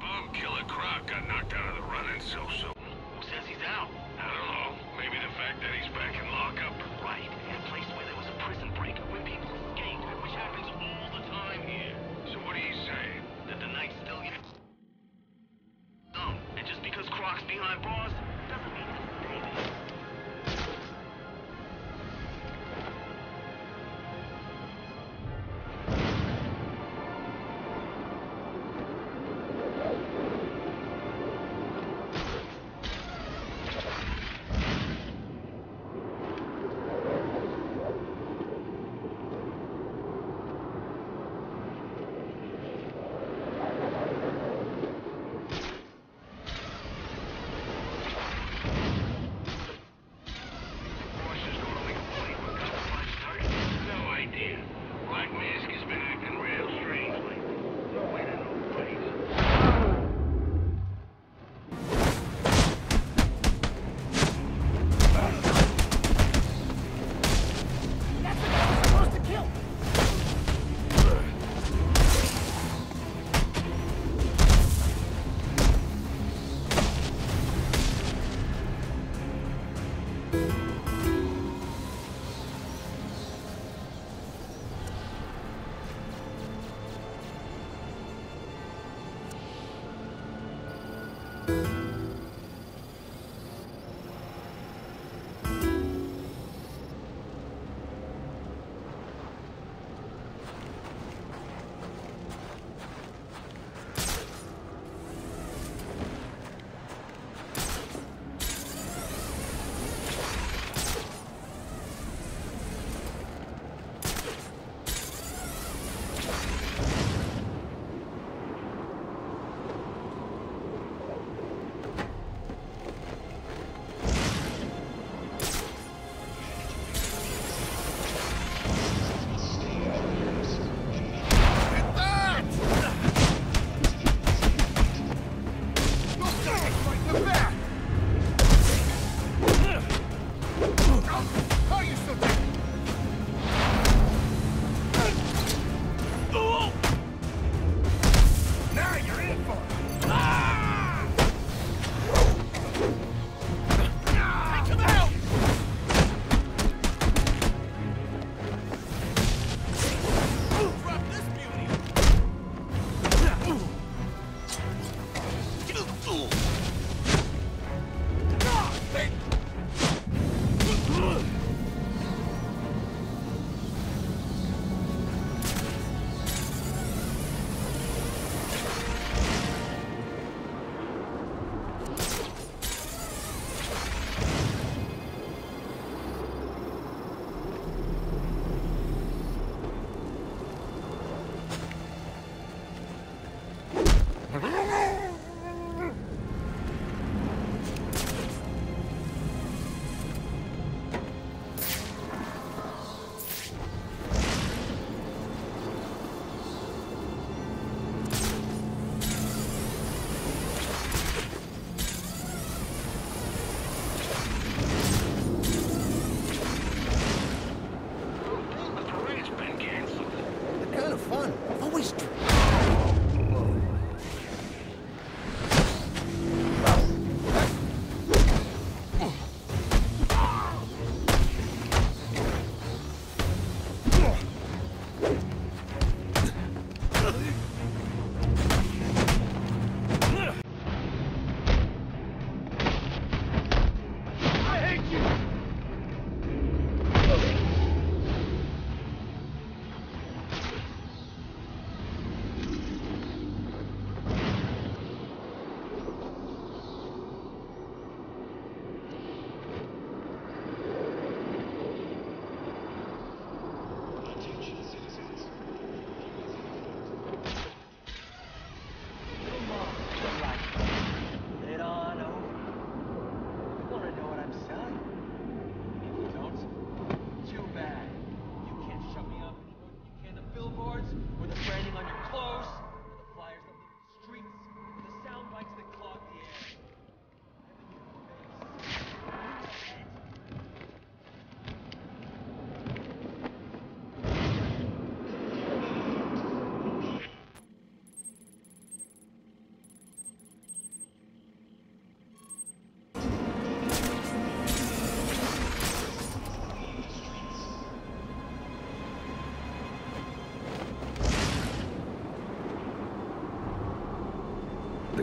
bum killer Croc got knocked out of the running so. Who says he's out? I don't know. Maybe the fact that he's back in lockup. Right, in a place where there was a prison break, where people escaped, which happens all the time here. So what are you saying? That the night's still young. And just because Croc's behind bars, doesn't mean he'll stay there.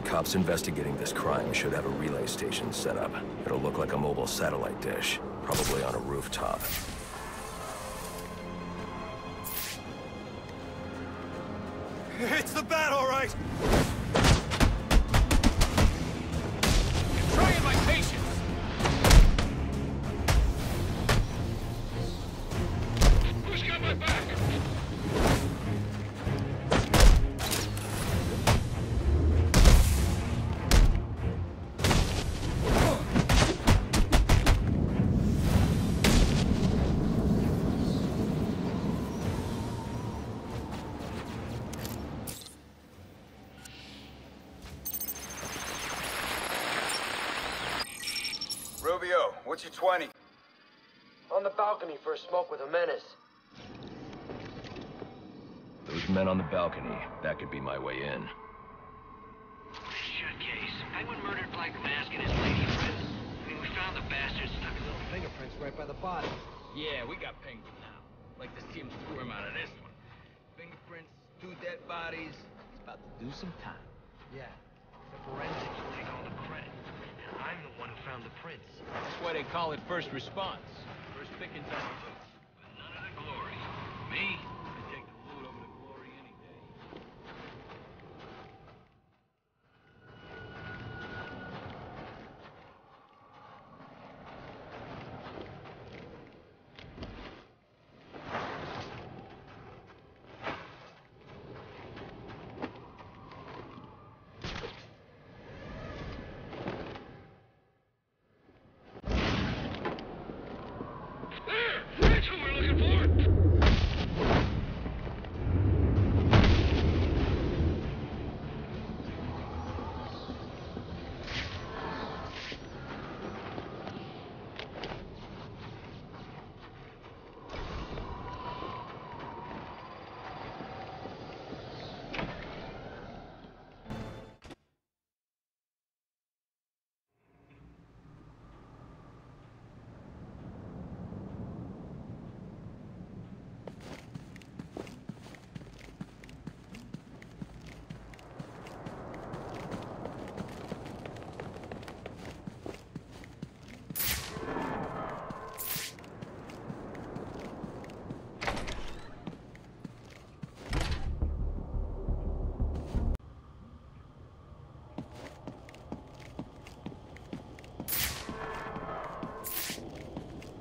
cops investigating this crime should have a relay station set up. It'll look like a mobile satellite dish, probably on a rooftop. It's the bat, all right! You're trying my patience! Who's got my back? Rubio, what's your 20? On the balcony for a smoke with a menace. Those men on the balcony, that could be my way in. Shut case. Penguin murdered Black Mask and his lady friends. I mean, we found the bastard stuck a little Fingerprints right by the body. Yeah, we got Penguin now. Like to see him squirm out of this one. Fingerprints, 2 dead bodies. He's about to do some time. Yeah. The forensics will take all the credit. I'm the one who found the prints. That's why they call it first response. First pickings on the loot. But none of the glory. Me? I take the loot over the glory any day. That's what we're looking for!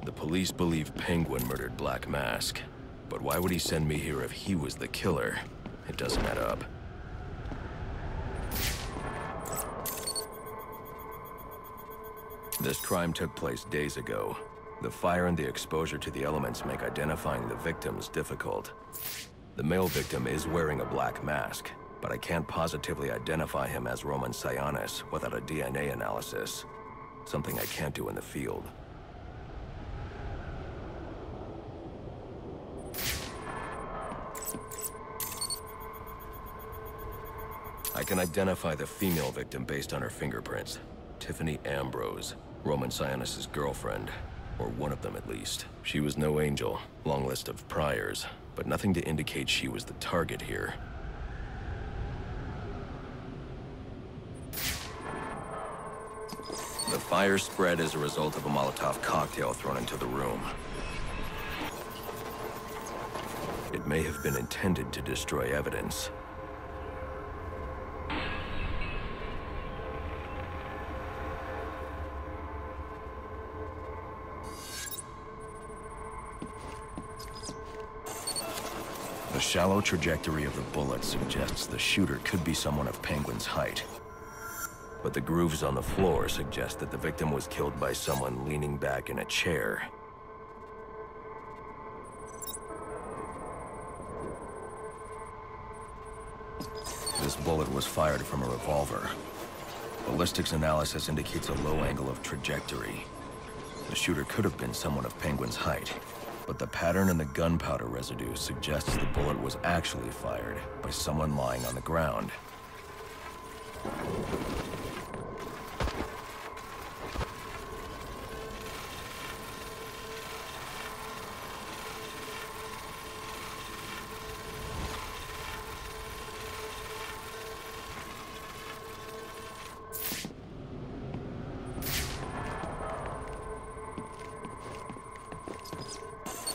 The police believe Penguin murdered Black Mask. But why would he send me here if he was the killer? It doesn't add up. This crime took place days ago. The fire and the exposure to the elements make identifying the victims difficult. The male victim is wearing a black mask, but I can't positively identify him as Roman Sionis without a DNA analysis. Something I can't do in the field. I can identify the female victim based on her fingerprints. Tiffany Ambrose, Roman Sionis' girlfriend, or one of them at least. She was no angel, long list of priors, but nothing to indicate she was the target here. The fire spread as a result of a Molotov cocktail thrown into the room. It may have been intended to destroy evidence. The shallow trajectory of the bullet suggests the shooter could be someone of Penguin's height. But the grooves on the floor suggest that the victim was killed by someone leaning back in a chair. This bullet was fired from a revolver. Ballistics analysis indicates a low angle of trajectory. The shooter could have been someone of Penguin's height. But the pattern in the gunpowder residue suggests the bullet was actually fired by someone lying on the ground.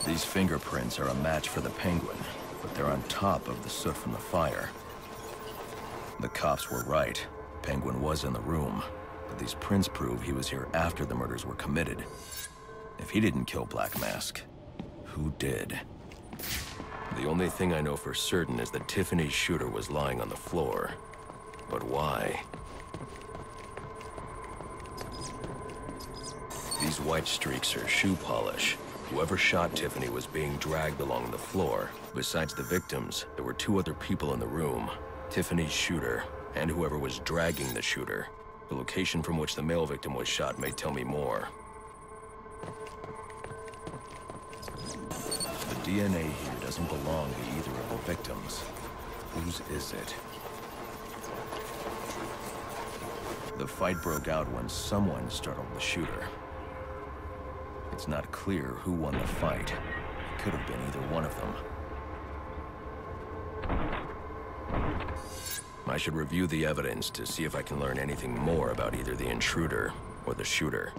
These fingerprints are a match for the Penguin, but they're on top of the soot from the fire. The cops were right. Penguin was in the room, but these prints prove he was here after the murders were committed. If he didn't kill Black Mask, who did? The only thing I know for certain is that Tiffany's shooter was lying on the floor. But why? These white streaks are shoe polish. Whoever shot Tiffany was being dragged along the floor. Besides the victims, there were two other people in the room. Tiffany's shooter, and whoever was dragging the shooter. The location from which the male victim was shot may tell me more. The DNA here doesn't belong to either of the victims. Whose is it? The fight broke out when someone startled the shooter. It's not clear who won the fight. It could have been either one of them. I should review the evidence to see if I can learn anything more about either the intruder or the shooter.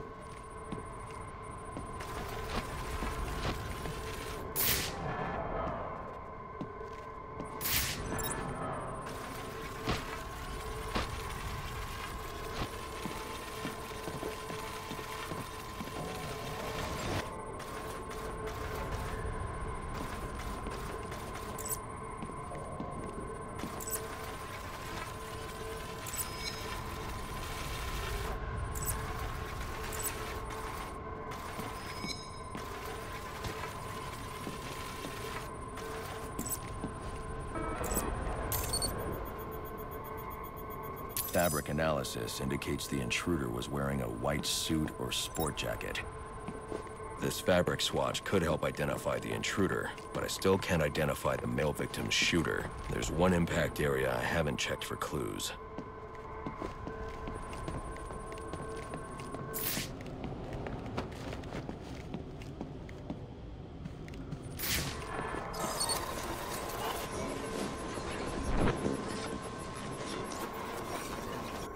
Fabric analysis indicates the intruder was wearing a white suit or sport jacket. This fabric swatch could help identify the intruder, but I still can't identify the male victim's shooter. There's one impact area I haven't checked for clues.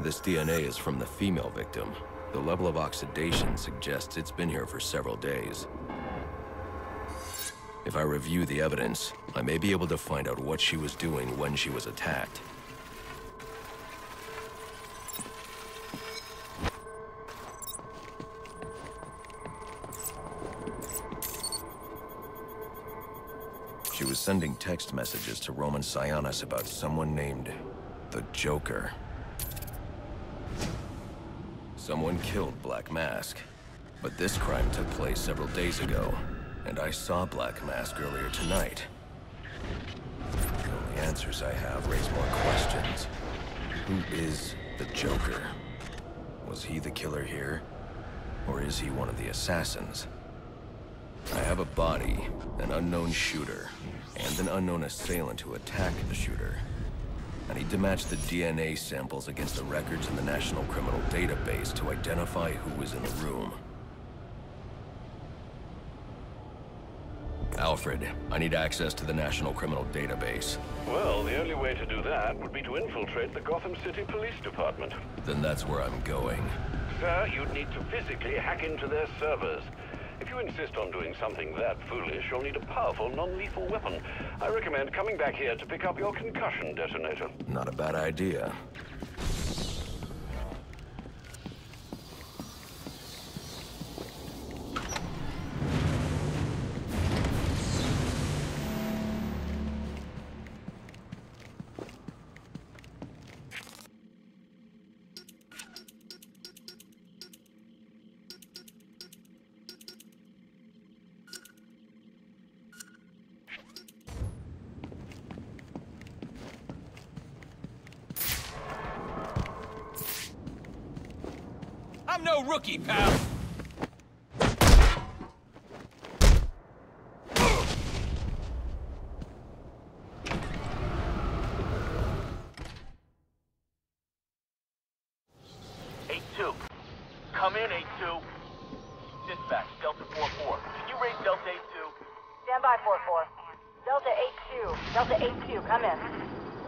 This DNA is from the female victim. The level of oxidation suggests it's been here for several days. If I review the evidence, I may be able to find out what she was doing when she was attacked. She was sending text messages to Roman Sionis about someone named the Joker. Someone killed Black Mask, but this crime took place several days ago, and I saw Black Mask earlier tonight. The only answers I have raise more questions. Who is the Joker? Was he the killer here? Or is he one of the assassins? I have a body, an unknown shooter, and an unknown assailant who attacked the shooter. I need to match the DNA samples against the records in the National Criminal Database to identify who was in the room. Alfred, I need access to the National Criminal Database. Well, the only way to do that would be to infiltrate the Gotham City Police Department. Then that's where I'm going. Sir, you'd need to physically hack into their servers. If you insist on doing something that foolish, you'll need a powerful, non-lethal weapon. I recommend coming back here to pick up your concussion detonator. Not a bad idea. I'm no rookie, pal! Come in, 8-2. Dispatch, Delta 4-4. Can you raise Delta 8-2? Stand by, 4-4. Delta 8-2. Delta 8-2, come in.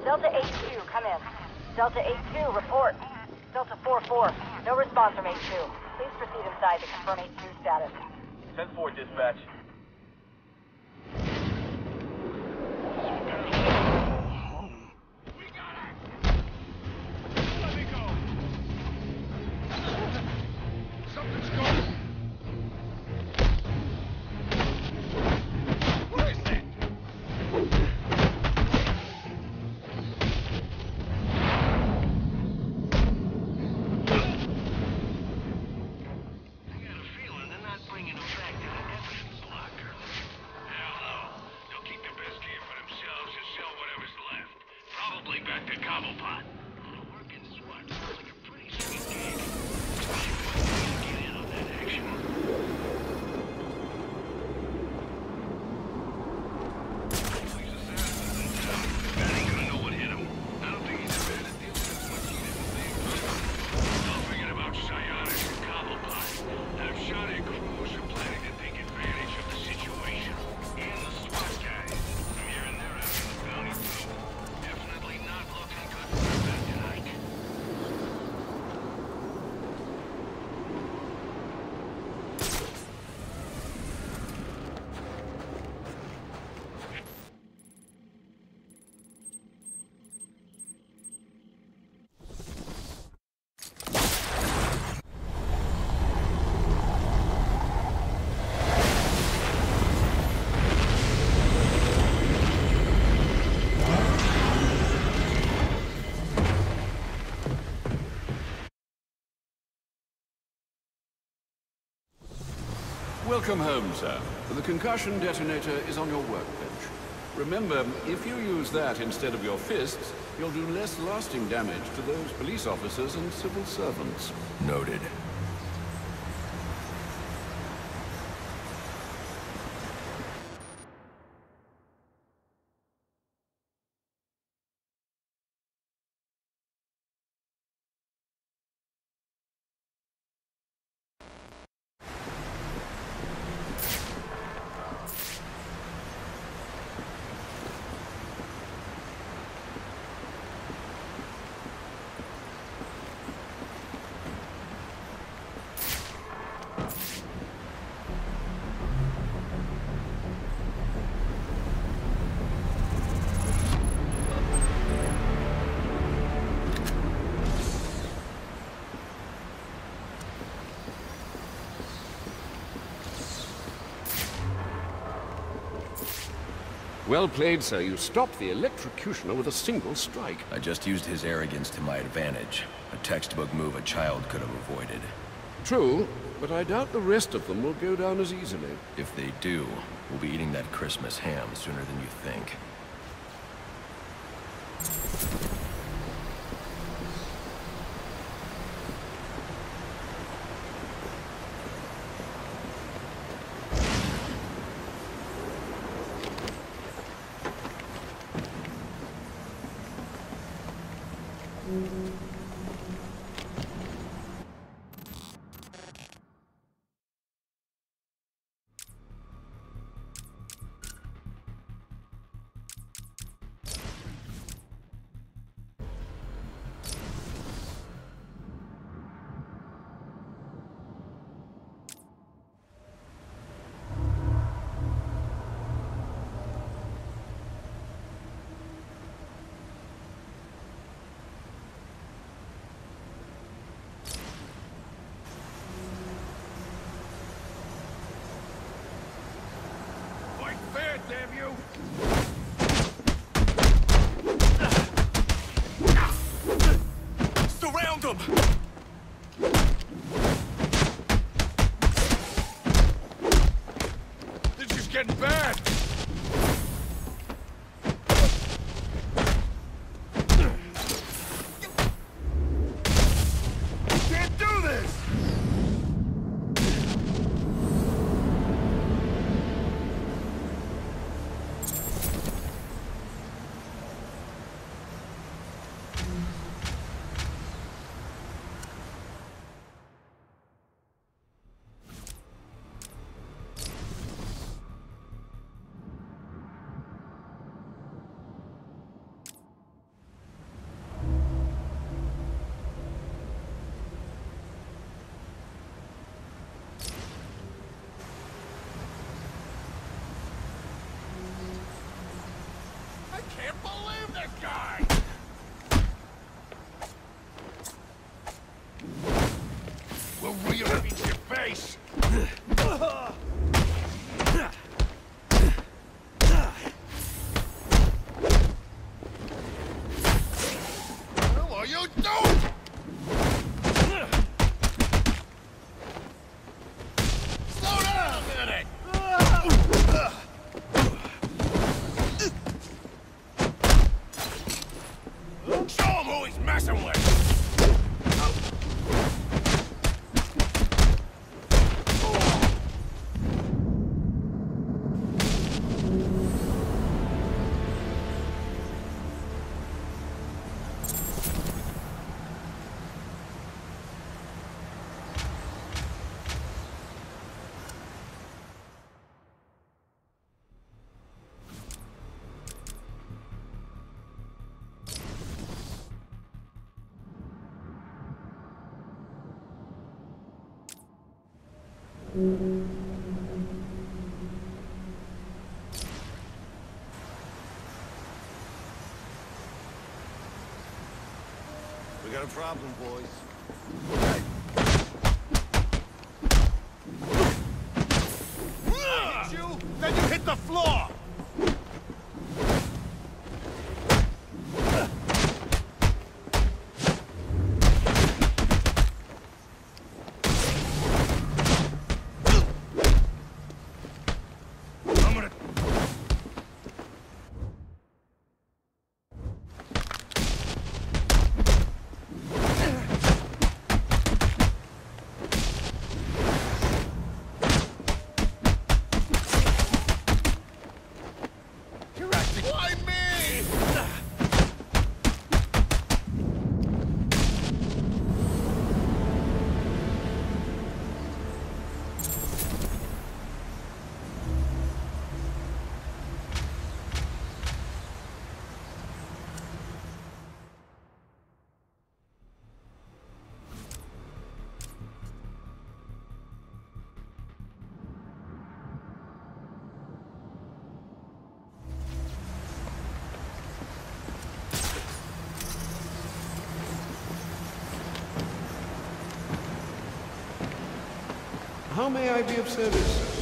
Delta 8-2, come in. Delta 8-2, report. Delta 4-4, no response from 8-2. Please proceed inside to confirm 8-2 status. 10-4, dispatch. Cobblepot. Working SWAT sounds like a pretty sweet gig. Get in on that action. These assassins in town. Man ain't gonna know what hit him. I don't think he's a bad at dealing with much he didn't think. Don't forget about Psionic and Cobblepot. I've shot at crews who are planning to take advantage of the situation. And the SWAT guys. I'm hearing they're out in the bounty too. Definitely not looking good for that tonight. Welcome home, sir. The concussion detonator is on your workbench. Remember, if you use that instead of your fists, you'll do less lasting damage to those police officers and civil servants. Noted. Well played, sir. You stopped the electrocutioner with a single strike. I just used his arrogance to my advantage. A textbook move a child could have avoided. True, but I doubt the rest of them will go down as easily. If they do, we'll be eating that Christmas ham sooner than you think. Fight fair, damn you! Surround them! This is getting bad! Can't do this! I can't believe this guy! We'll rearrange your face! What are you doing? Slow down a minute! Show We got a problem, boys. I hit you, then you hit the floor! I'm gonna... You're acting... Why me? How may I be of service, sir?